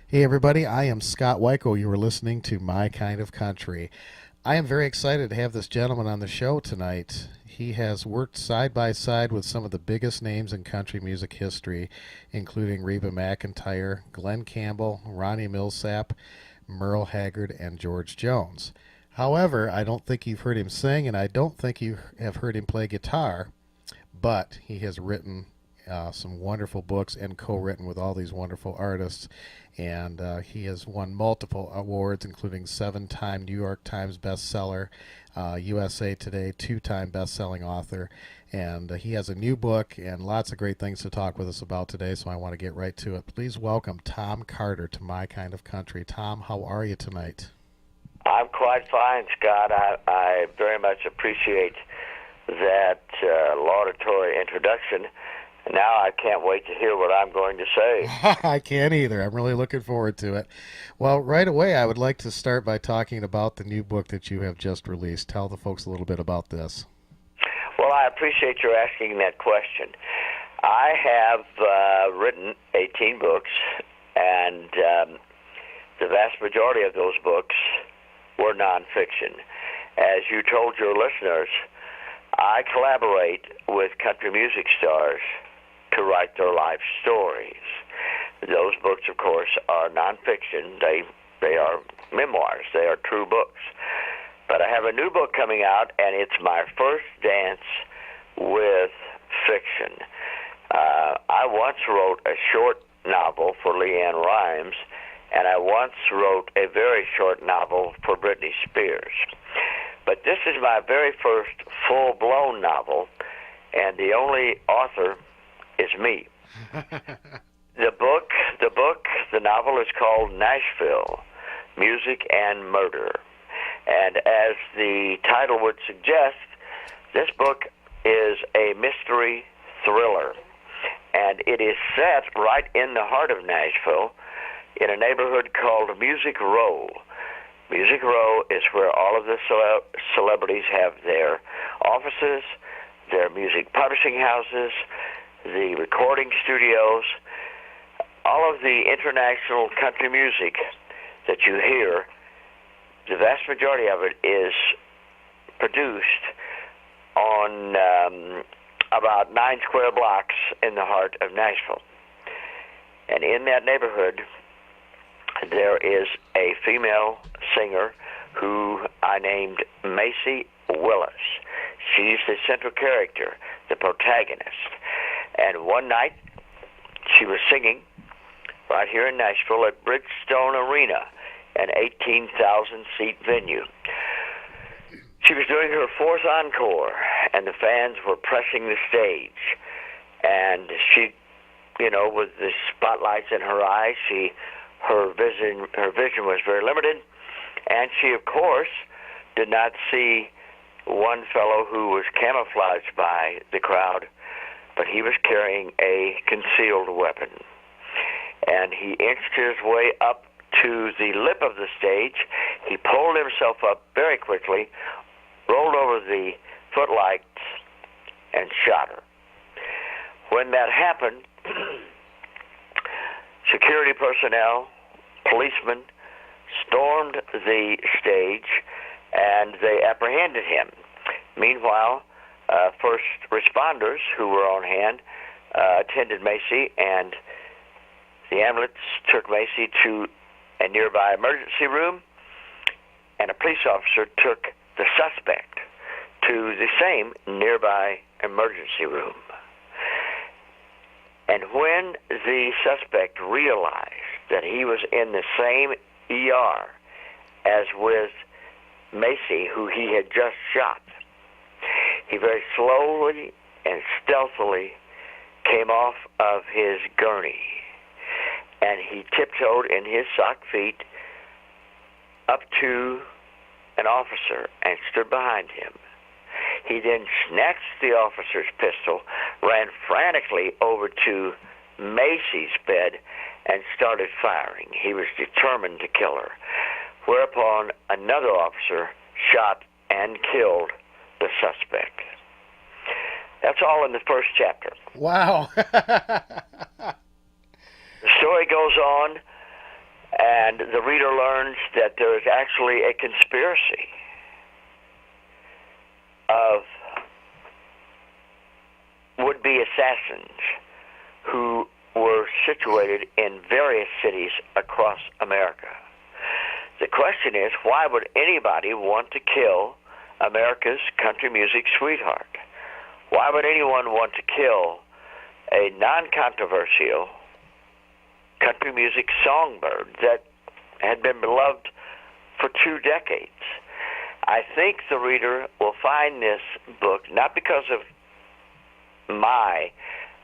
Hey everybody, I am Scott Wyko. You are listening to My Kind of Country. I am very excited to have this gentleman on the show tonight. He has worked side by side with some of the biggest names in country music history, including Reba McEntire, Glenn Campbell, Ronnie Millsap, Merle Haggard, and George Jones. However, I don't think you've heard him sing, and I don't think you have heard him play guitar, but he has written some wonderful books and co-written with all these wonderful artists, and he has won multiple awards, including seven-time New York Times bestseller, USA Today two-time best-selling author, and he has a new book and lots of great things to talk with us about today. So I want to get right to it. Please welcome Tom Carter to My Kind of Country. Tom, how are you tonight? I'm quite fine, Scott. I very much appreciate that laudatory introduction. Now I can't wait to hear what I'm going to say. I can't either. I'm really looking forward to it. Well, right away, I would like to start by talking about the new book that you have just released. Tell the folks a little bit about this. Well, I appreciate your asking that question. I have written 18 books, and the vast majority of those books were nonfiction. As you told your listeners, I collaborate with country music stars to write their life stories. Those books, of course, are nonfiction. They are memoirs. They are true books. But I have a new book coming out, and it's my first dance with fiction. I once wrote a short novel for Leanne Rimes, and I once wrote a very short novel for Britney Spears. But this is my very first full-blown novel, and the only author is me. The novel is called Nashville, Music and Murder. And as the title would suggest, this book is a mystery thriller. And it is set right in the heart of Nashville in a neighborhood called Music Row. Music Row is where all of the celebrities have their offices, their music publishing houses, the recording studios. All of the international country music that you hear, the vast majority of it is produced on about 9 square blocks in the heart of Nashville. And in that neighborhood, there is a female singer who I named Macy Willis. She's the central character, the protagonist. And one night, she was singing right here in Nashville at Bridgestone Arena, an 18,000-seat venue. She was doing her fourth encore, and the fans were pressing the stage. And she, with the spotlights in her eyes, her vision was very limited, and she, of course, did not see one fellow who was camouflaged by the crowd, but he was carrying a concealed weapon. And he inched his way up to the lip of the stage. He pulled himself up very quickly, rolled over the footlights, and shot her. When that happened, security personnel, policemen, stormed the stage, and they apprehended him. Meanwhile, first responders who were on hand attended Macy, and the ambulance took Macy to a nearby emergency room, and a police officer took the suspect to the same nearby emergency room. And when the suspect realized that he was in the same ER as with Macy, who he had just shot, he very slowly and stealthily came off of his gurney, and he tiptoed in his sock feet up to an officer and stood behind him. He then snatched the officer's pistol, ran frantically over to Macy's bed, and started firing. He was determined to kill her, whereupon another officer shot and killed the suspect. That's all in the first chapter. Wow. The story goes on, And the reader learns that there is actually a conspiracy of would-be assassins who were situated in various cities across America. The question is, why would anybody want to kill America's country music sweetheart? Why would anyone want to kill a non-controversial country music songbird that had been beloved for 2 decades? I think the reader will find this book, not because of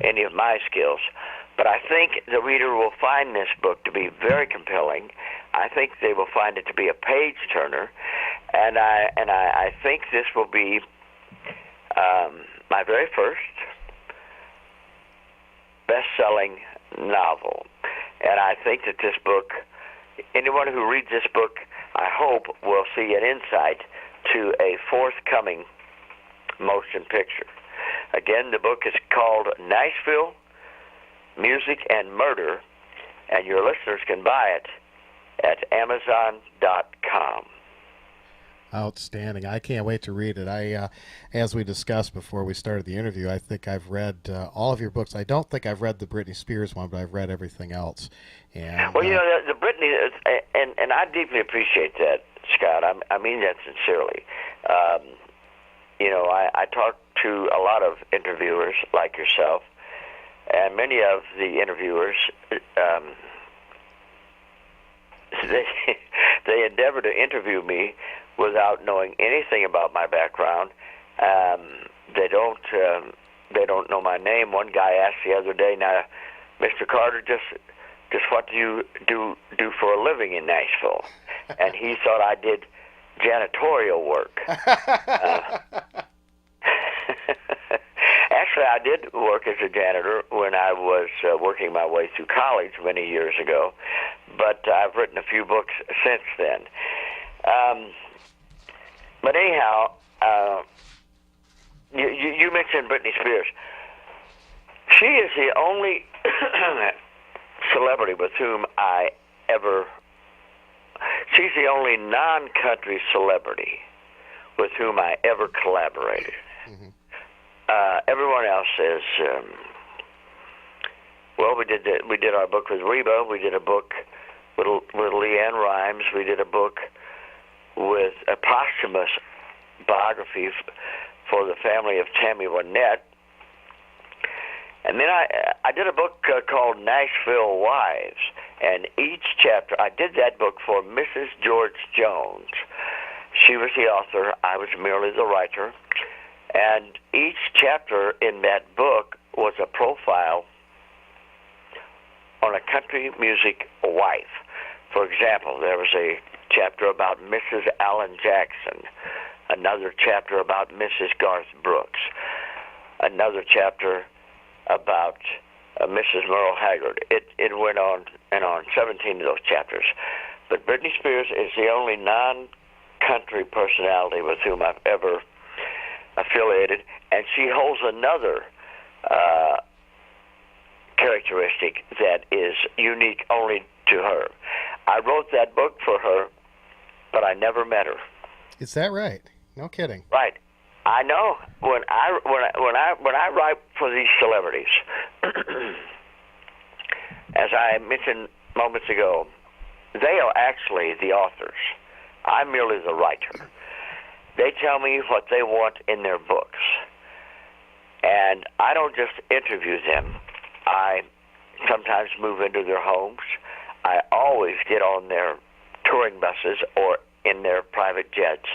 any of my skills, but I think the reader will find this book to be very compelling. I think they will find it to be a page turner, and I think this will be my very first best-selling novel. And I think that this book, anyone who reads this book, I hope will see an insight to a forthcoming motion picture. Again, the book is called Nashville, Music and Murder, and your listeners can buy it at Amazon.com. Outstanding. I can't wait to read it. As we discussed before we started the interview, I think I've read all of your books. I don't think I've read the Britney Spears one, but I've read everything else. And, well, the Britney, and I deeply appreciate that, Scott. I mean that sincerely. I talk to a lot of interviewers like yourself, and many of the interviewers, they endeavor to interview me without knowing anything about my background. They don't know my name. One guy asked the other day, "Now, Mr. Carter, just what do you do for a living in Nashville?" And he thought I did janitorial work. Actually, I did work as a janitor when I was working my way through college many years ago, but I've written a few books since then. But anyhow, you mentioned Britney Spears. She is the only celebrity with whom she's the only non-country celebrity with whom I ever collaborated. Mm-hmm. Everyone else is, we did our book with Reba. We did a book with Leanne Rimes. We did a book with a posthumous biography for the family of Tammy Wynette. And then I did a book called Nashville Wives, and each chapter, I did that book for Mrs. George Jones. She was the author, I was merely the writer, and each chapter in that book was a profile on a country music wife. For example, there was a chapter about Mrs. Alan Jackson, another chapter about Mrs. Garth Brooks, another chapter about Mrs. Merle Haggard. It went on and on, 17 of those chapters. But Britney Spears is the only non-country personality with whom I've ever affiliated, and she holds another characteristic that is unique only to her. I wrote that book for her, but I never met her. Is that right? No kidding. Right. I know when I write for these celebrities, as I mentioned moments ago, they are actually the authors. I'm merely the writer. They tell me what they want in their books, and I don't just interview them. I sometimes move into their homes. I always get on their touring buses or in their private jets.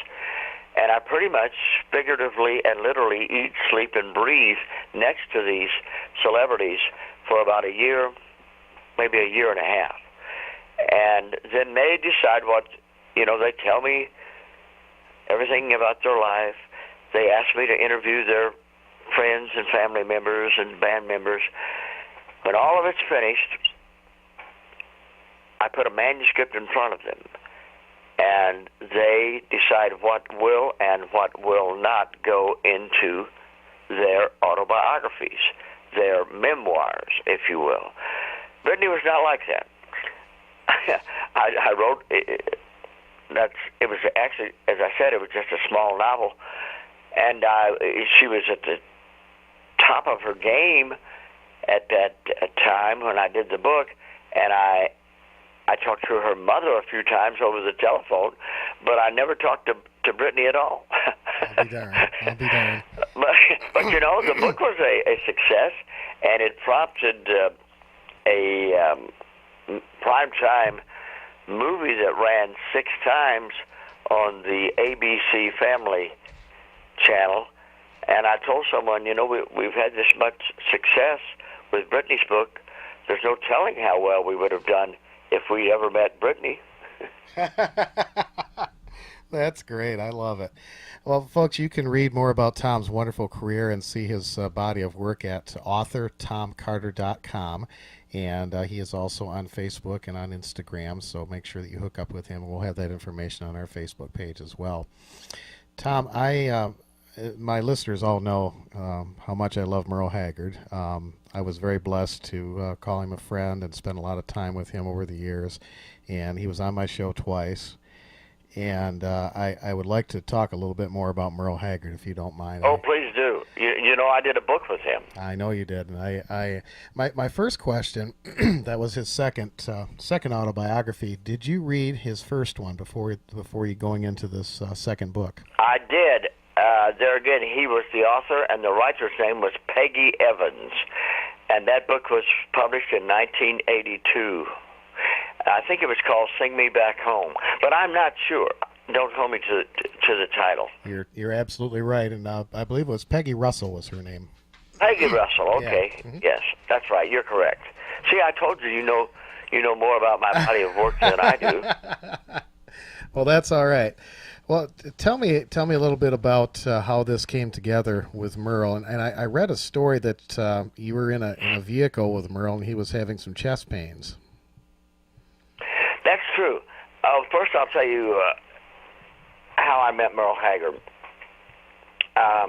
And I pretty much figuratively and literally eat, sleep, and breathe next to these celebrities for about a year, maybe a year and a half. And then they decide they tell me everything about their life. They ask me to interview their friends and family members and band members. When all of it's finished, I put a manuscript in front of them, and they decide what will and what will not go into their autobiographies, their memoirs, if you will. Britney was not like that. I wrote it was actually, as I said, it was just a small novel, and she was at the top of her game at that time when I did the book, and I talked to her mother a few times over the telephone, but I never talked to Brittany at all. I'll be darned. But you know, the book was a success, and it prompted a primetime movie that ran 6 times on the ABC Family channel. And I told someone, you know, we've had this much success with Brittany's book. There's no telling how well we would have done if we ever met Brittany. That's great. I love it. Well, folks, you can read more about Tom's wonderful career and see his body of work at authortomcarter.com. And he is also on Facebook and on Instagram, so make sure that you hook up with him. We'll have that information on our Facebook page as well. Tom, my listeners all know how much I love Merle Haggard. I was very blessed to call him a friend and spend a lot of time with him over the years. And he was on my show twice. And I would like to talk a little bit more about Merle Haggard, if you don't mind. Oh, please do. You know, I did a book with him. I know you did. And my first question, that was his second autobiography. Did you read his first one before you going into this second book? I did. There again, he was the author, and the writer's name was Peggy Evans. And that book was published in 1982. I think it was called Sing Me Back Home, but I'm not sure. Don't hold me to the title. You're absolutely right, and I believe it was Peggy Russell was her name. Peggy Russell, okay. Yeah. Mm-hmm. Yes, that's right. You're correct. See, I told you, you know more about my body of work than I do. Well, that's all right. Well, tell me a little bit about how this came together with Merle. And I read a story that you were in a vehicle with Merle, and he was having some chest pains. That's true. First, I'll tell you how I met Merle Haggard. I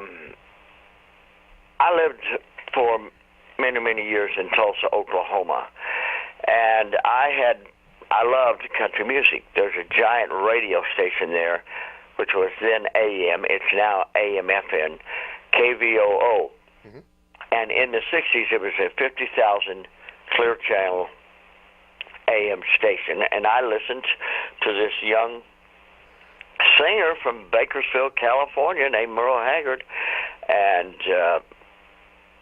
lived for many, many years in Tulsa, Oklahoma, and I loved country music. There's a giant radio station there, which was then AM. It's now AM/FM, KVOO. Mm-hmm. And in the 60s, it was a 50,000 clear channel AM station, and I listened to this young singer from Bakersfield, California, named Merle Haggard, and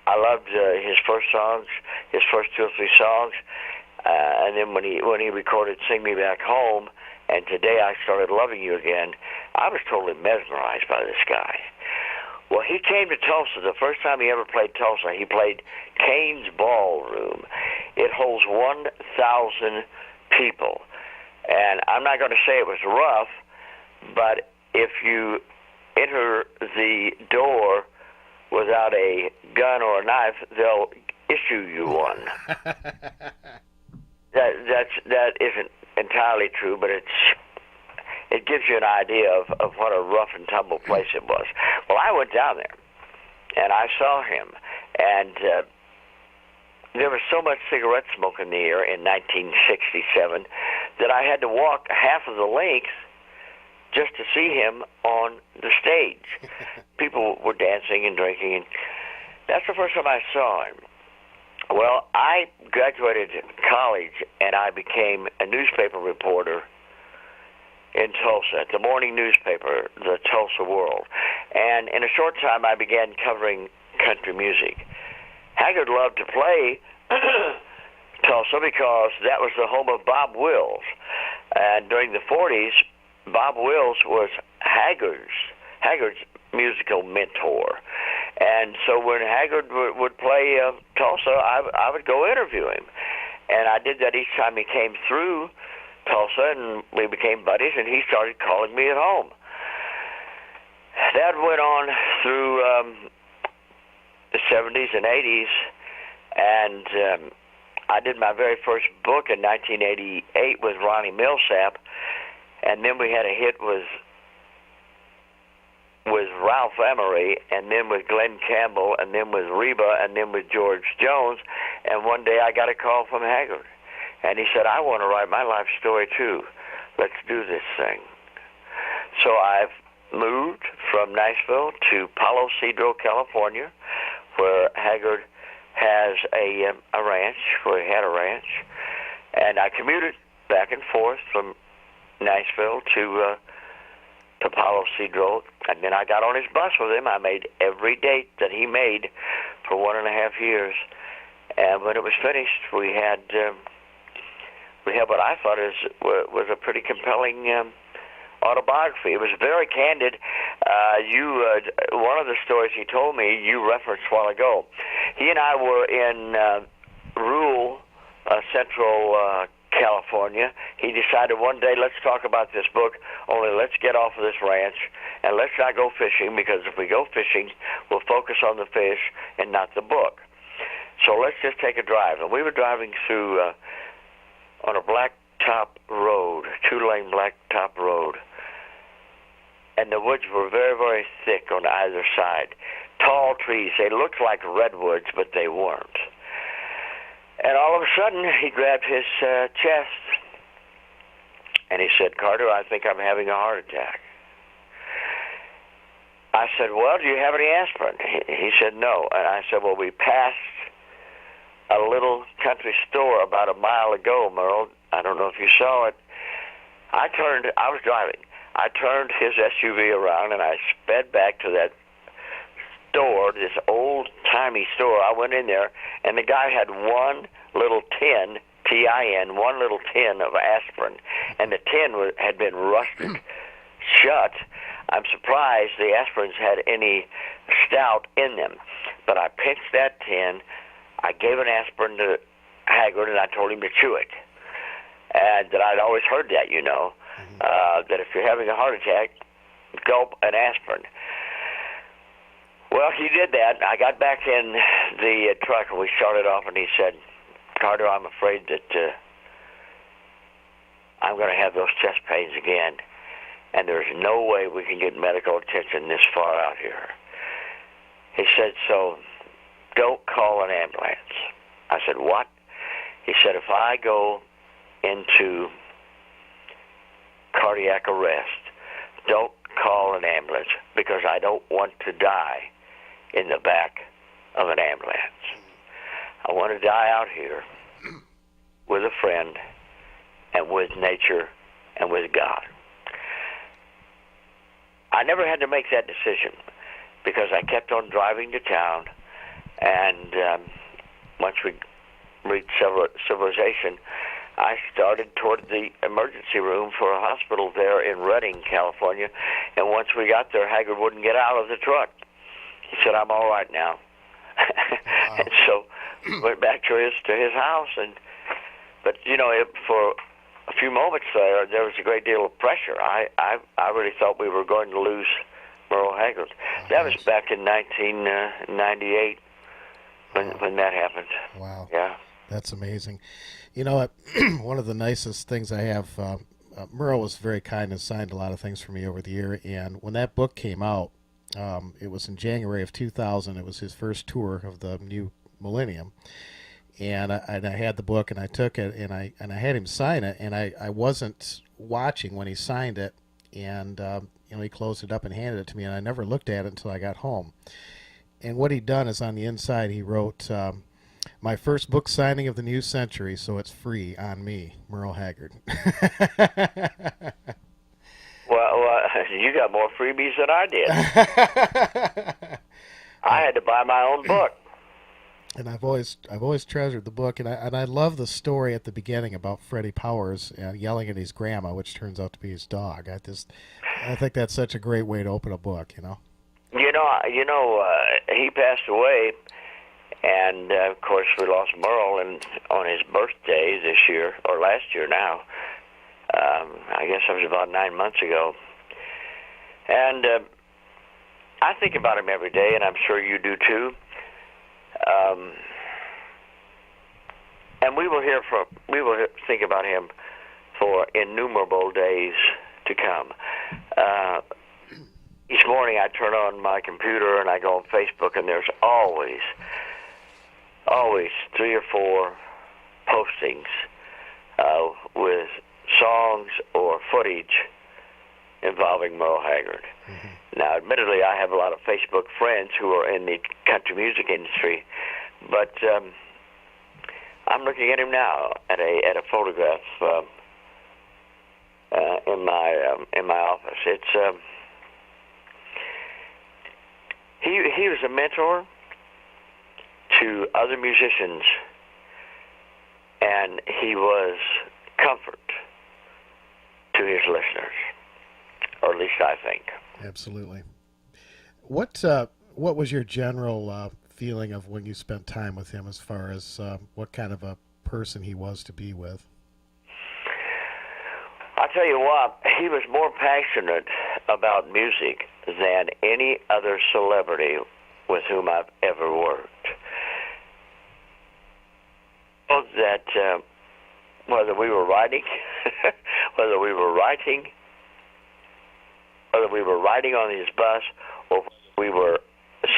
I loved his first songs, his first 2 or 3 songs, and then when he recorded "Sing Me Back Home" and "Today I Started Loving You Again," I was totally mesmerized by this guy. Well, he came to Tulsa. The first time he ever played Tulsa, he played Kane's Ballroom. It holds 1,000 people. And I'm not going to say it was rough, but if you enter the door without a gun or a knife, they'll issue you one. That isn't entirely true, but it gives you an idea of what a rough and tumble place it was. Well, I went down there, and I saw him, and there was so much cigarette smoke in the air in 1967 that I had to walk half of the length just to see him on the stage. People were dancing and drinking, and that's the first time I saw him. Well, I graduated college, and I became a newspaper reporter in Tulsa, at the morning newspaper, the Tulsa World. And in a short time, I began covering country music. Haggard loved to play Tulsa because that was the home of Bob Wills. And during the 40s, Bob Wills was Haggard's musical mentor. And so when Haggard would play Tulsa, I would go interview him. And I did that each time he came through Tulsa, and we became buddies, and he started calling me at home. That went on through the 70s and 80s, and I did my very first book in 1988 with Ronnie Millsap, and then we had a hit with Ralph Emery, and then with Glenn Campbell, and then with Reba, and then with George Jones, and one day I got a call from Haggard. And he said, I want to write my life story too. Let's do this thing. So I've moved from Nashville to Palo Cedro, California, where Haggard has a ranch, where he had a ranch. And I commuted back and forth from Nashville to Palo Cedro, and then I got on his bus with him. I made every date that he made for 1.5 years, and when it was finished, we had what I thought was a pretty compelling autobiography. It was very candid. One of the stories he told me, you referenced a while ago. He and I were in rural central California. He decided one day, let's talk about this book, only let's get off of this ranch and let's not go fishing, because if we go fishing, we'll focus on the fish and not the book. So let's just take a drive. And we were driving through on a blacktop road, 2-lane blacktop road. And the woods were very, very thick on either side. Tall trees. They looked like redwoods, but they weren't. And all of a sudden, he grabbed his chest, and he said, Carter, I think I'm having a heart attack. I said, well, do you have any aspirin? He said, no. And I said, well, we passed a little country store about a mile ago, Merle. I don't know if you saw it. I was driving. I turned his SUV around, and I sped back to that store, this old-timey store. I went in there, and the guy had one little tin, T-I-N, one little tin of aspirin, and the tin had been rusted shut. I'm surprised the aspirins had any stout in them. But I pinched that tin, I gave an aspirin to Haggard, and I told him to chew it. And that I'd always heard that, that if you're having a heart attack, gulp an aspirin. Well, he did that. I got back in the truck, and we started off, and he said, Carter, I'm afraid that I'm going to have those chest pains again, and there's no way we can get medical attention this far out here. He said, so don't call an ambulance. I said, what? He said, if I go into cardiac arrest, don't call an ambulance, because I don't want to die in the back of an ambulance. I want to die out here with a friend and with nature and with God. I never had to make that decision, because I kept on driving to town, and once we reached civilization, I started toward the emergency room for a hospital there in Redding, California, and once we got there, Haggard wouldn't get out of the truck. He said, I'm all right now. Wow. And so went back to his house, but for a few moments there was a great deal of pressure. I really thought we were going to lose Merle Haggard. That was back in 1998 when that happened. Wow. Yeah. That's amazing. One of the nicest things I have, Merle was very kind and signed a lot of things for me over the year, and when that book came out, it was in January of 2000. It was his first tour of the new millennium, and I had the book, and I took it, and I had him sign it, and I wasn't watching when he signed it, and he closed it up and handed it to me, and I never looked at it until I got home. And what he'd done is on the inside he wrote, my first book signing of the new century, so it's free on me, Merle Haggard. Well, you got more freebies than I did. I had to buy my own book. And I've always treasured the book, and I love the story at the beginning about Freddie Powers yelling at his grandma, which turns out to be his dog. I think that's such a great way to open a book. He passed away, and of course we lost Merle on his birthday this year, or last year now. I guess it was about 9 months ago. And I think about him every day, and I'm sure you do too. And we will think about him for innumerable days to come. Each morning I turn on my computer and I go on Facebook, and there's always 3 or 4 postings with songs or footage involving Merle Haggard. Now, admittedly, I have a lot of Facebook friends who are in the country music industry, but I'm looking at him now at a photograph in my office. It's he was a mentor to other musicians, and he was comfort to his listeners, or at least I think. Absolutely. What was your general feeling of when you spent time with him, as far as what kind of a person he was to be with? I'll tell you what, he was more passionate about music than any other celebrity with whom I've ever worked. That whether we were writing, whether we were riding on his bus, or we were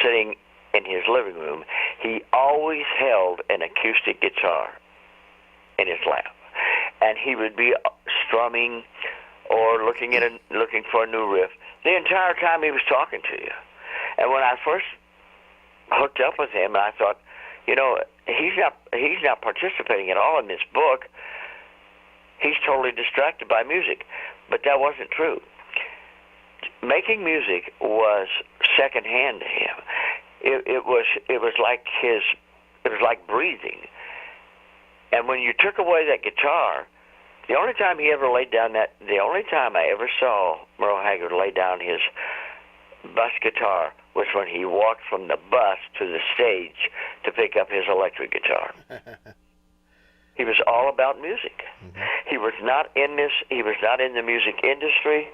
sitting in his living room, he always held an acoustic guitar in his lap, and he would be strumming or looking for a new riff the entire time he was talking to you. And when I first hooked up with him, I thought, you know, he's not participating at all in this book. He's totally distracted by music. But that wasn't true. Making music was secondhand to him. It was like breathing. And when you took away that guitar, the only time I ever saw Merle Haggard lay down his bus guitar was when he walked from the bus to the stage to pick up his electric guitar. He was all about music. Mm-hmm. He was not in the music industry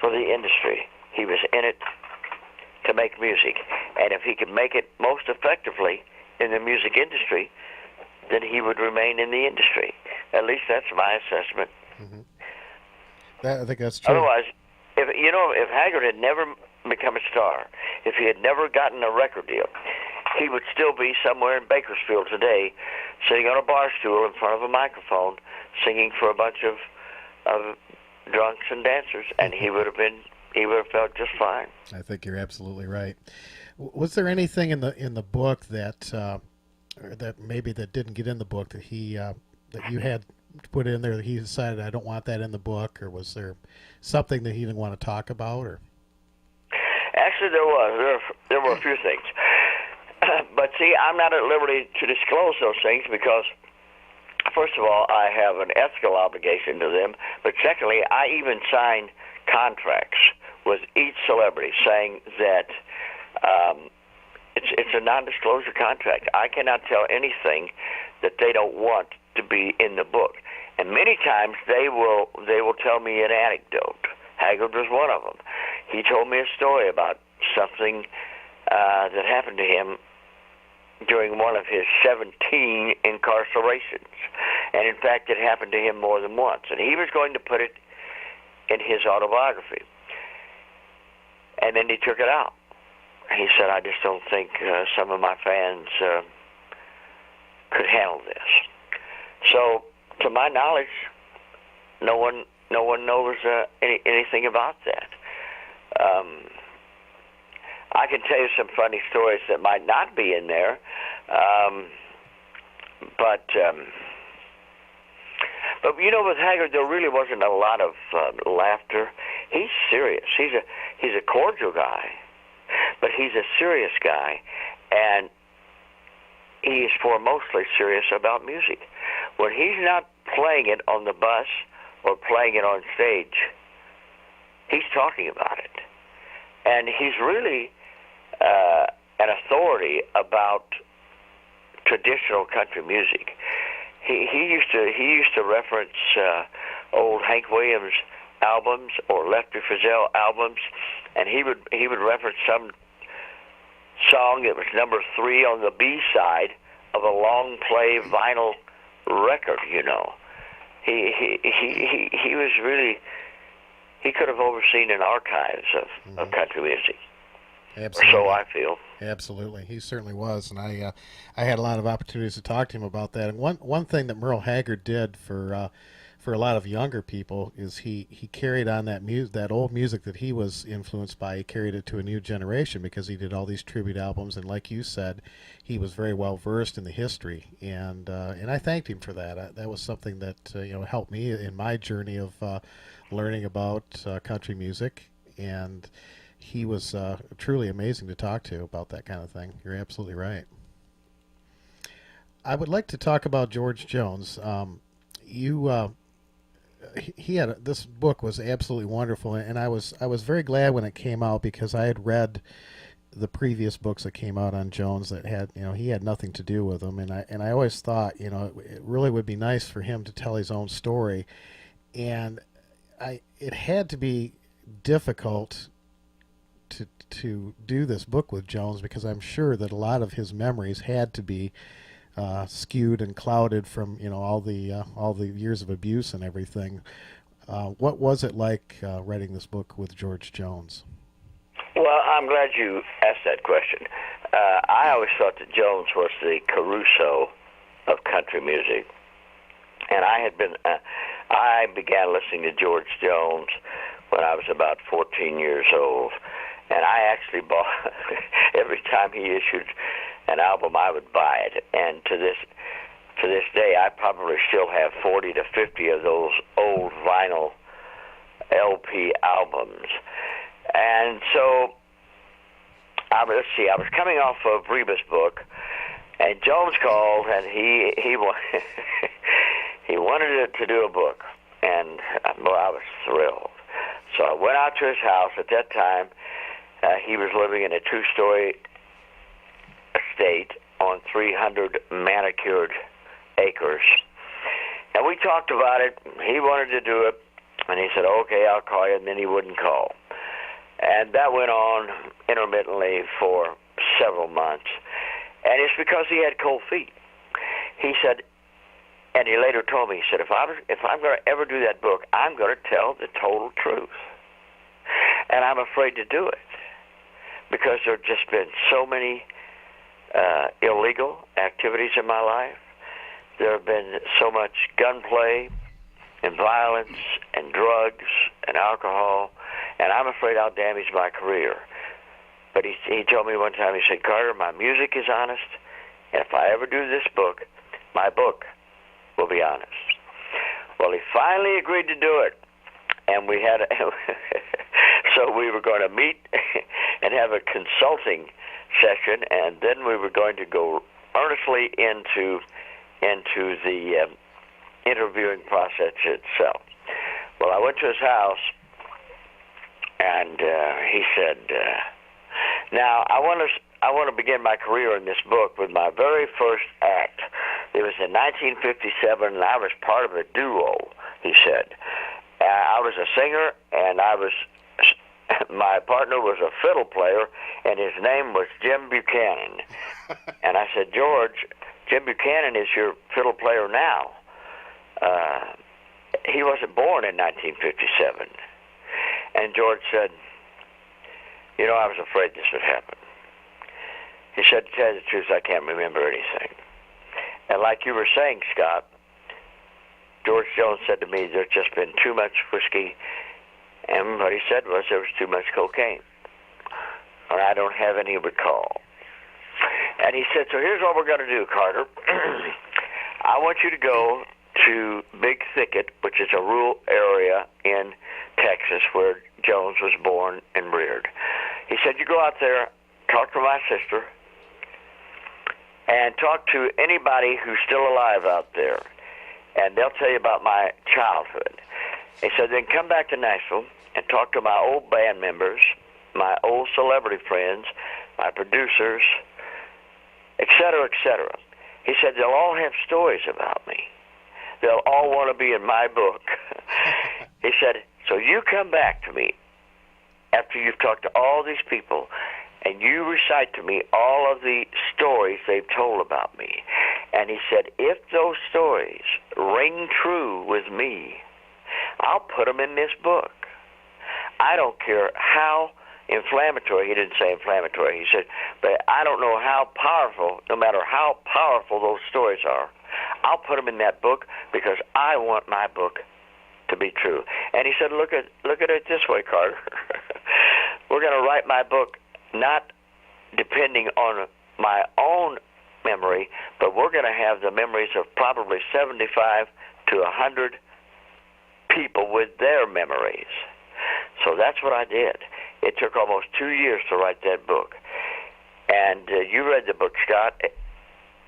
for the industry. He was in it to make music. And if he could make it most effectively in the music industry, then he would remain in the industry. At least that's my assessment. Mm-hmm. I think that's true. Otherwise, if Haggard had never become a star, if he had never gotten a record deal, he would still be somewhere in Bakersfield today, sitting on a bar stool in front of a microphone, singing for a bunch of drunks and dancers, and he would have felt just fine. I think you're absolutely right. Was there anything in the book that didn't get in the book that that you had put in there that he decided, I don't want that in the book, or was there something that he didn't want to talk about? Or actually, there were a few things, but see, I'm not at liberty to disclose those things because, first of all, I have an ethical obligation to them, but secondly, I even signed contracts with each celebrity saying that it's a non-disclosure contract. I cannot tell anything that they don't want to be in the book. And many times they will tell me an anecdote. Haggard was one of them. He told me a story about something that happened to him during one of his 17 incarcerations. And in fact, it happened to him more than once. And he was going to put it in his autobiography. And then he took it out. He said, I just don't think some of my fans could handle this. So, to my knowledge, no one knows anything about that. I can tell you some funny stories that might not be in there, but with Haggard, there really wasn't a lot of laughter. He's serious. He's a cordial guy, but he's a serious guy, and he is foremostly serious about music. When he's not playing it on the bus or playing it on stage, he's talking about it. And he's really an authority about traditional country music. He used to reference old Hank Williams albums or Lefty Frizzell albums, and he would reference some song that was number 3 on the B side of a long play vinyl record. You know, he was really, he could have overseen an archives of country music. or so Absolutely. I feel. Absolutely, he certainly was, and I had a lot of opportunities to talk to him about that. And one thing that Merle Haggard did for a lot of younger people is he carried on that old music that he was influenced by. He carried it to a new generation because he did all these tribute albums, and like you said, he was very well versed in the history, and I thanked him for that. That was something that helped me in my journey of learning about country music and he was truly amazing to talk to about that kind of thing. You're absolutely right. I would like to talk about George Jones. You he had this book was absolutely wonderful, and I was very glad when it came out because I had read the previous books that came out on Jones that had he had nothing to do with him, and I always thought it really would be nice for him to tell his own story, and I it had to be difficult to do this book with Jones because I'm sure that a lot of his memories had to be skewed and clouded from all the years of abuse and everything. What was it like writing this book with George Jones? Well, I'm glad you asked that question. I always thought that Jones was the Caruso of country music, and I began listening to George Jones when I was about 14 years old, and I actually bought every time he issued an album, I would buy it, and to this day, I probably still have 40 to 50 of those old vinyl LP albums. And so, let's see, I was coming off of Reba's book, and Jones called, and he he wanted to do a book, and well, I was thrilled. So I went out to his house. At that time, he was living in a two-story estate on 300 manicured acres. And we talked about it. He wanted to do it, and he said, okay, I'll call you, and then he wouldn't call. And that went on intermittently for several months. And it's because he had cold feet. He said, and he later told me, he said, if I'm going to ever do that book, I'm going to tell the total truth. And I'm afraid to do it because there have just been so many illegal activities in my life. There have been so much gunplay and violence and drugs and alcohol, and I'm afraid I'll damage my career. But he told me one time, he said, Carter, my music is honest, and if I ever do this book, my book will be honest. Well, he finally agreed to do it, and we had so we were going to meet and have a consulting session, and then we were going to go earnestly into the interviewing process itself. Well, I went to his house, and he said, now I want to begin my career in this book with my very first act. It was in 1957, and I was part of a duo, he said. I was a singer, and my partner was a fiddle player, and his name was Jim Buchanan. And I said, George, Jim Buchanan is your fiddle player now. He wasn't born in 1957. And George said, I was afraid this would happen. He said, to tell you the truth, I can't remember anything. And like you were saying, Scott, George Jones said to me, there's just been too much whiskey, and what he said was there was too much cocaine. And I don't have any recall. And he said, so here's what we're going to do, Carter. I want you to go to Big Thicket, which is a rural area in Texas where Jones was born and reared. He said, you go out there, talk to my sister, and talk to anybody who's still alive out there, and they'll tell you about my childhood. He said, then come back to Nashville and talk to my old band members, my old celebrity friends, my producers, et cetera, et cetera. He said, they'll all have stories about me. They'll all want to be in my book. He said, so you come back to me after you've talked to all these people, and you recite to me all of the stories they've told about me. And he said, if those stories ring true with me, I'll put them in this book. I don't care how inflammatory. He didn't say inflammatory. He said, but I don't know how powerful, no matter how powerful those stories are, I'll put them in that book because I want my book to be true. And he said, look at it this way, Carter. We're going to write my book not depending on my own memory, but we're going to have the memories of probably 75 to 100 people with their memories. So that's what I did. It took almost 2 years to write that book. And you read the book, Scott.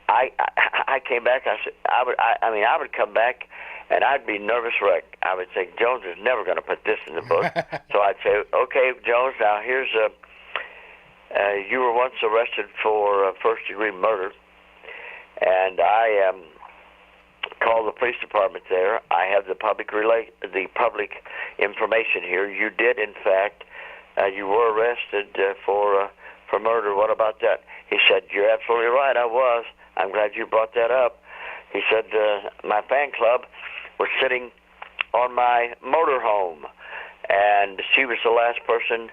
I came back. I said, I would come back, and I'd be nervous wreck. I would think Jones is never going to put this in the book. So I'd say, okay, Jones, now here's you were once arrested for first-degree murder, and I called the police department there. I have the public information here. You did, in fact, you were arrested for murder. What about that? He said, you're absolutely right, I was. I'm glad you brought that up. He said, my fan club was sitting on my motorhome, and she was the last person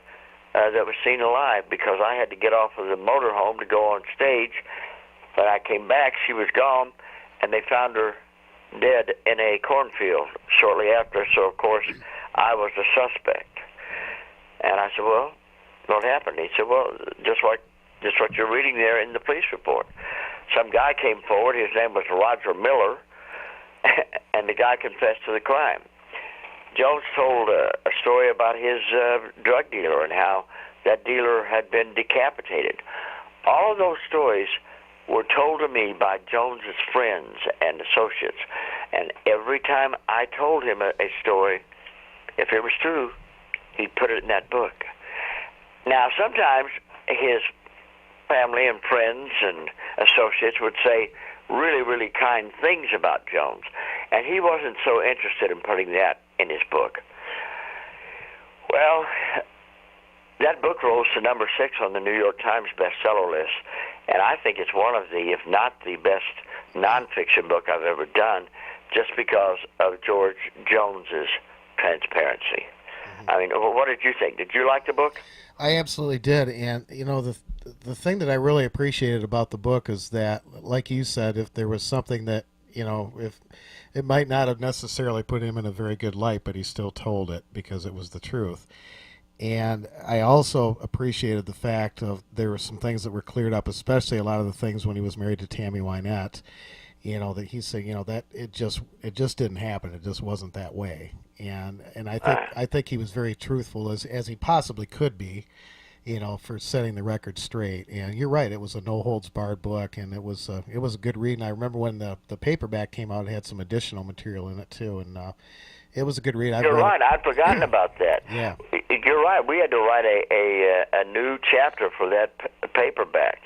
that was seen alive because I had to get off of the motorhome to go on stage. When I came back, she was gone, and they found her dead in a cornfield shortly after. So, of course, I was the suspect. And I said, well, what happened? He said, well, just what you're reading there in the police report. Some guy came forward. His name was Roger Miller, and the guy confessed to the crime. Jones told a story about his drug dealer and how that dealer had been decapitated. All of those stories were told to me by Jones's friends and associates. And every time I told him a story, if it was true, he'd put it in that book. Now, sometimes his family and friends and associates would say really, really kind things about Jones, and he wasn't so interested in putting that in his book. Well, that book rose to number 6 on the New York Times bestseller list, and I think it's one of the, if not the best nonfiction book I've ever done, just because of George Jones's transparency. I mean, what did you think? Did you like the book? I absolutely did, and the thing that I really appreciated about the book is that, like you said, if there was something that if it might not have necessarily put him in a very good light, but he still told it because it was the truth. And I also appreciated the fact of there were some things that were cleared up, especially a lot of the things when he was married to Tammy Wynette. That he said, that it just didn't happen. It just wasn't that way. And I think he was very truthful as he possibly could be, for setting the record straight. And you're right, it was a no holds barred book, and it was a good read. And I remember when the paperback came out, it had some additional material in it too, and it was a good read. You're right. I'd forgotten about that. Yeah, you're right. We had to write a new chapter for that paperback.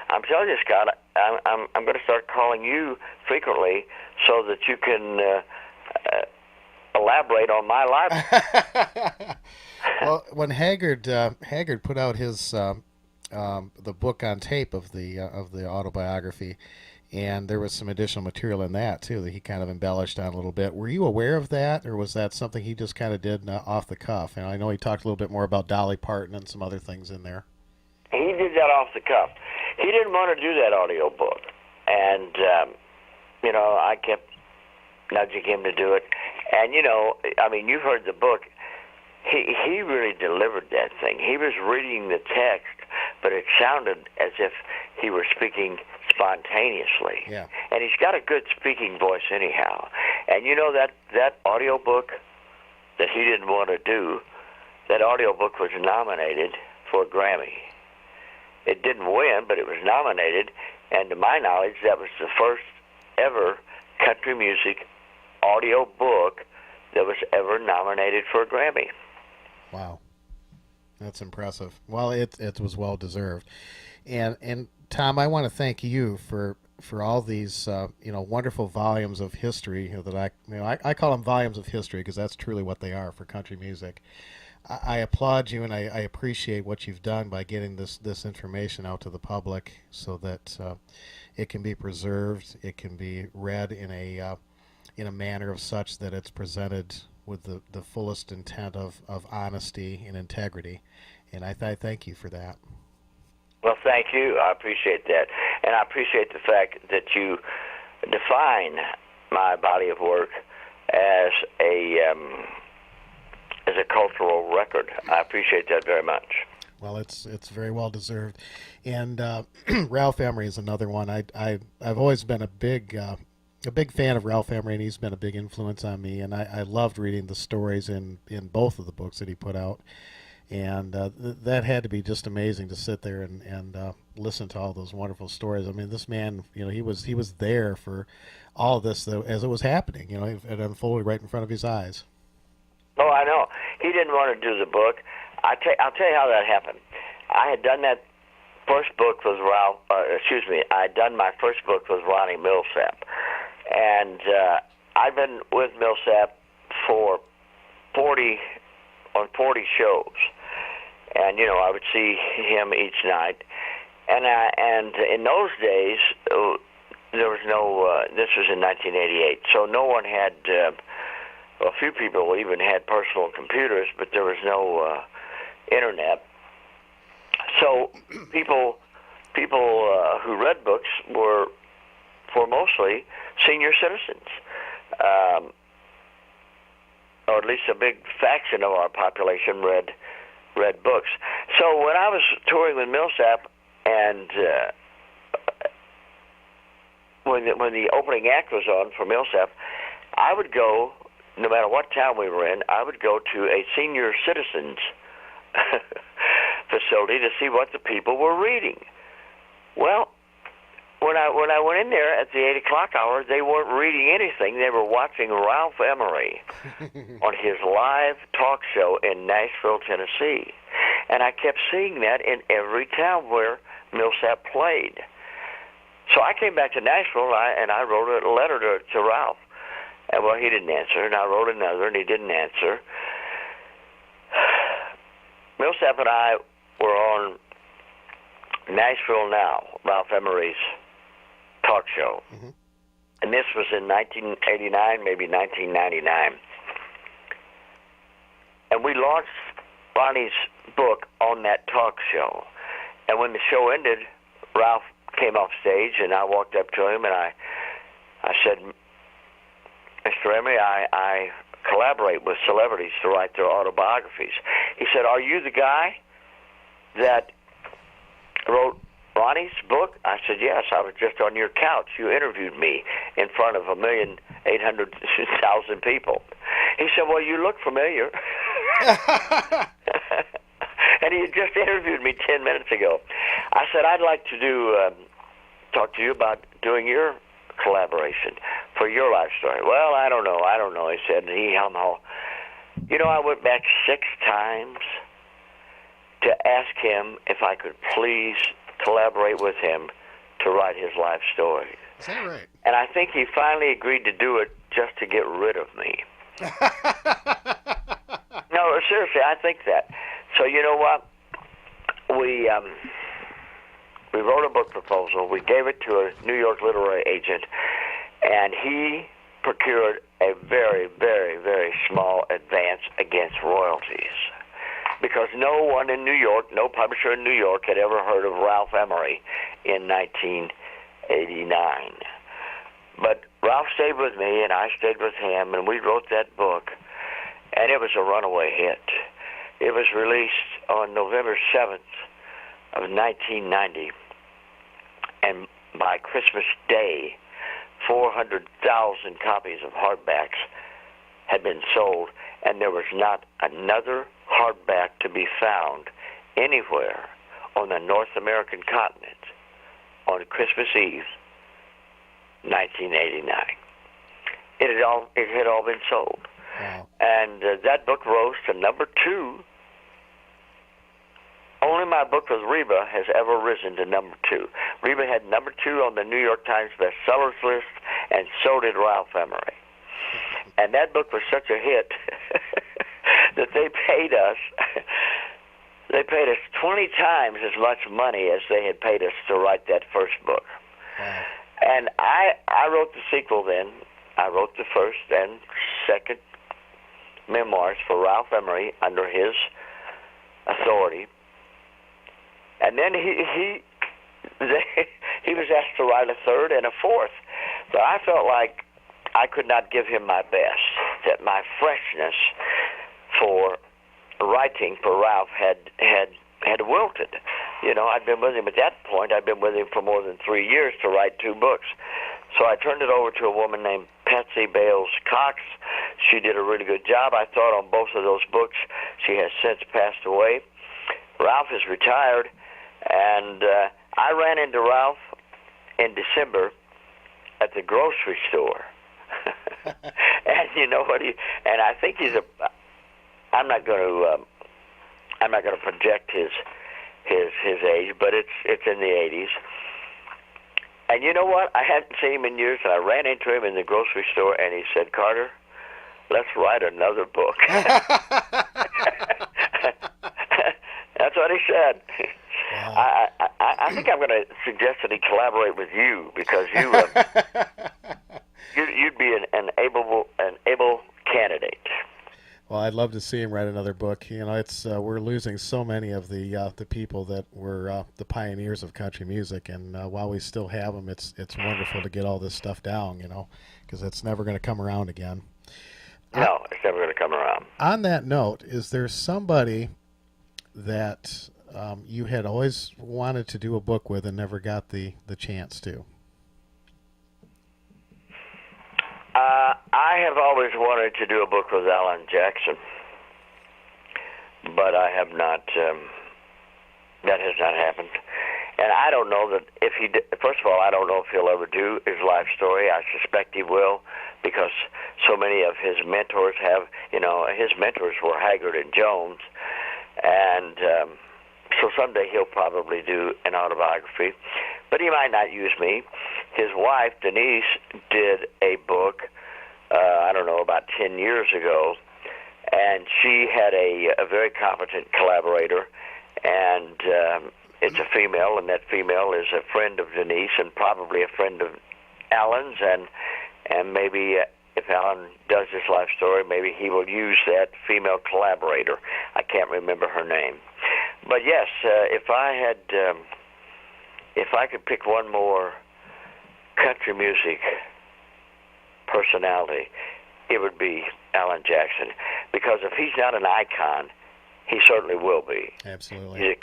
I'm telling you, Scott, I'm going to start calling you frequently so that you can elaborate on my life. Well, when Haggard put out his the book on tape of the autobiography, and there was some additional material in that too that he kind of embellished on a little bit. Were you aware of that, or was that something he just kind of did off the cuff? And I know he talked a little bit more about Dolly Parton and some other things in there. He did that off the cuff. He didn't want to do that audio book, and I kept nudging him to do it. And you've heard the book. He really delivered that thing. He was reading the text, but it sounded as if he were speaking spontaneously. Yeah. And he's got a good speaking voice anyhow. And that audio book that he didn't want to do, that audio book was nominated for a Grammy. It didn't win, but it was nominated, and to my knowledge, that was the first ever country music audio book that was ever nominated for a Grammy. Wow, that's impressive. Well, it was well deserved, and Tom, I want to thank you for all these wonderful volumes of history that I call them volumes of history because that's truly what they are for country music. I applaud you, and I appreciate what you've done by getting this information out to the public so that it can be preserved, it can be read in a manner of such that it's presented with the fullest intent of honesty and integrity. And I thank you for that. Well, thank you. I appreciate that. And I appreciate the fact that you define my body of work as a cultural record. I appreciate that very much. Well, it's very well deserved. And Ralph Emery is another one. I've always been a big fan of Ralph Emery, and he's been a big influence on me. And I loved reading the stories in both of the books that he put out. And that had to be just amazing to sit there and listen to all those wonderful stories. I mean, this man, he was there for all of this as it was happening. It unfolded right in front of his eyes. Oh, I know. He didn't want to do the book. I'll tell you how that happened. I had done that first book with Ralph. I had done my first book with Ronnie Milsap, and I'd been with Milsap for 40 shows, and I would see him each night. And in those days, there was no. This was in 1988, so no one had. A few people even had personal computers, but there was no internet. So people who read books were mostly senior citizens, or at least a big fraction of our population read books. So when I was touring with Milsap, and when the opening act was on for Milsap, I would go. No matter what town we were in, I would go to a senior citizens facility to see what the people were reading. Well, when I went in there at the 8:00 hour, they weren't reading anything. They were watching Ralph Emery on his live talk show in Nashville, Tennessee. And I kept seeing that in every town where Milsap played. So I came back to Nashville, and I wrote a letter to Ralph. And, well, he didn't answer, and I wrote another, and he didn't answer. Milsap and I were on Nashville Now, Ralph Emery's talk show. Mm-hmm. And this was in 1989, maybe 1999. And we launched Ronnie's book on that talk show. And when the show ended, Ralph came off stage, and I walked up to him, and I said, Mr. Emery, I collaborate with celebrities to write their autobiographies. He said, are you the guy that wrote Ronnie's book? I said, yes, I was just on your couch. You interviewed me in front of 1,800,000 people. He said, well, you look familiar. And he had just interviewed me 10 minutes ago. I said, I'd like to talk to you about doing your collaboration for your life story. Well, I don't know, he said, and he hum. I went back 6 times to ask him if I could please collaborate with him to write his life story. Is that right? And I think he finally agreed to do it just to get rid of me. No, seriously, I think that. So you know what? We wrote a book proposal. We gave it to a New York literary agent, and he procured a very, very, very small advance against royalties, because no one in New York, no publisher in New York, had ever heard of Ralph Emery in 1989. But Ralph stayed with me, and I stayed with him, and we wrote that book, and it was a runaway hit. It was released on November 7th of 1990, and by Christmas Day, 400,000 copies of hardbacks had been sold, and there was not another hardback to be found anywhere on the North American continent on Christmas Eve, 1989. It had all been sold. Wow. And that book rose to number 2. Only my book with Reba has ever risen to number 2. Reba had number 2 on the New York Times bestsellers list, and so did Ralph Emery. And that book was such a hit that they paid us 20 times as much money as they had paid us to write that first book. Wow. And I wrote the sequel then. I wrote the first and second memoirs for Ralph Emery under his authority. And then he was asked to write a third and a fourth. But I felt like I could not give him my best, that my freshness for writing for Ralph had wilted. You know, I'd been with him at that point. I'd been with him for more than 3 years to write 2 books. So I turned it over to a woman named Patsy Bales Cox. She did a really good job, I thought, on both of those books. She has since passed away. Ralph is retired, and I ran into Ralph in December at the grocery store. And you know what? And I think he's a. I'm not going to project his age, but it's in the 80s. And you know what? I hadn't seen him in years, and I ran into him in the grocery store, and he said, "Carter, let's write another book." That's what he said. Wow. I think I'm going to suggest that he collaborate with you, because you'd be an able candidate. Well, I'd love to see him write another book. You know, it's we're losing so many of the people that were the pioneers of country music, and while we still have them, it's wonderful to get all this stuff down. You know, because it's never going to come around again. No, it's never going to come around. On that note, is there somebody that you had always wanted to do a book with and never got the chance to? I have always wanted to do a book with Alan Jackson, but I have not. That has not happened, and I don't know that if he. First of all, I don't know if he'll ever do his life story. I suspect he will, because so many of his mentors have. You know, his mentors were Haggard and Jones, and so someday he'll probably do an autobiography, but he might not use me. His wife, Denise, did a book, I don't know, about 10 years ago, and she had a very competent collaborator, and it's a female, and that female is a friend of Denise and probably a friend of Alan's, and maybe if Alan does his life story, maybe he will use that female collaborator. I can't remember her name. But yes, if I could pick one more country music personality, it would be Alan Jackson. Because if he's not an icon, he certainly will be. Absolutely. He's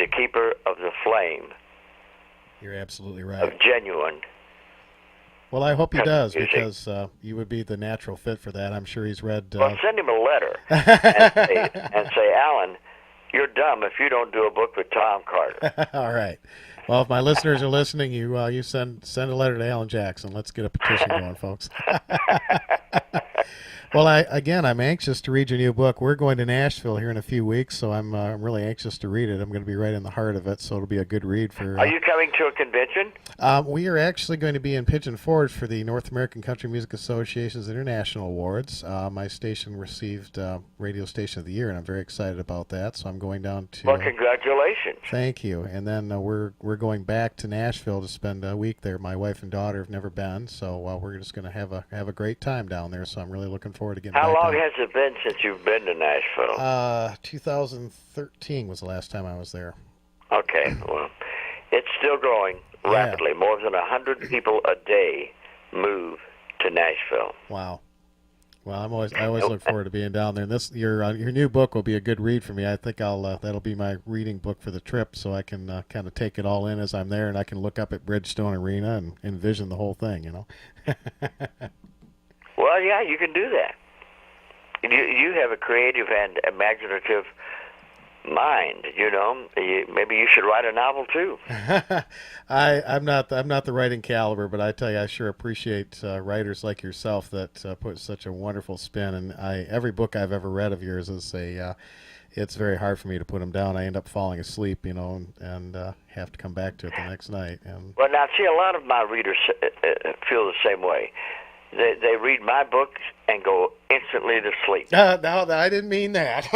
a keeper of the flame. You're absolutely right. Of genuine. Well, I hope he does, because you would be the natural fit for that. I'm sure he's read. Well, send him a letter and say, Alan, you're dumb if you don't do a book with Tom Carter. All right. Well, if my listeners are listening, you send a letter to Alan Jackson. Let's get a petition going, folks. Well, I'm anxious to read your new book. We're going to Nashville here in a few weeks, so I'm really anxious to read it. I'm going to be right in the heart of it, so it'll be a good read for. Are you coming to a convention? We are actually going to be in Pigeon Forge for the North American Country Music Association's International Awards. My station received Radio Station of the Year, and I'm very excited about that. So I'm going down to. Well, congratulations. Thank you. And then we're going back to Nashville to spend a week there. My wife and daughter have never been, so we're just going to have a great time down there. So I'm really looking forward to getting back. How long has it been since you've been to Nashville? 2013 was the last time I was there. Okay, well, it's still growing rapidly. Yeah. More than 100 people a day move to Nashville. Wow. Well, I always look forward to being down there. And your new book will be a good read for me. I think that'll be my reading book for the trip, so I can kind of take it all in as I'm there, and I can look up at Bridgestone Arena and envision the whole thing. You know. Well, yeah, you can do that. You have a creative and imaginative mind. You know, maybe you should write a novel too. I'm not the writing caliber, but I tell you, I sure appreciate writers like yourself that put such a wonderful spin. And every book I've ever read of yours is it's very hard for me to put them down. I end up falling asleep, you know, and have to come back to it the next night. And well, now see, a lot of my readers feel the same way. They read my books and go instantly to sleep. No, I didn't mean that.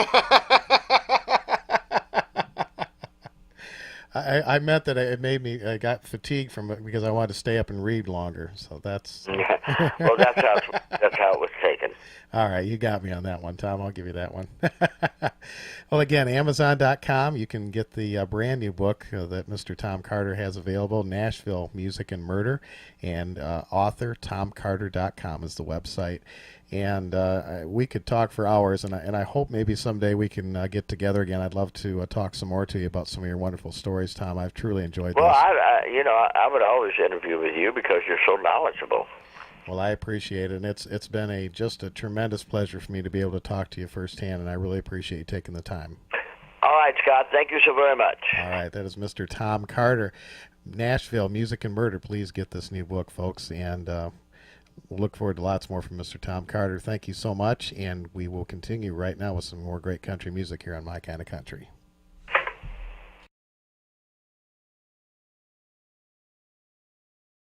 I meant that it made me. I got fatigued from it because I wanted to stay up and read longer. So that's. Well, that's how it was taken. mistaken. All right, you got me on that one, Tom. I'll give you that one. Well, again, Amazon.com. You can get the brand new book that Mr. Tom Carter has available, Nashville Music and Murder, and author TomCarter.com is the website. And we could talk for hours, and I hope maybe someday we can get together again. I'd love to talk some more to you about some of your wonderful stories, Tom. I've truly enjoyed Well, this. I would always interview with you because you're so knowledgeable. Well, I appreciate it, and it's been just a tremendous pleasure for me to be able to talk to you firsthand, and I really appreciate you taking the time. All right, Scott. Thank you so very much. All right, that is Mr. Tom Carter, Nashville Music and Murder. Please get this new book, folks, and we'll look forward to lots more from Mr. Tom Carter. Thank you so much, and we will continue right now with some more great country music here on My Kind of Country.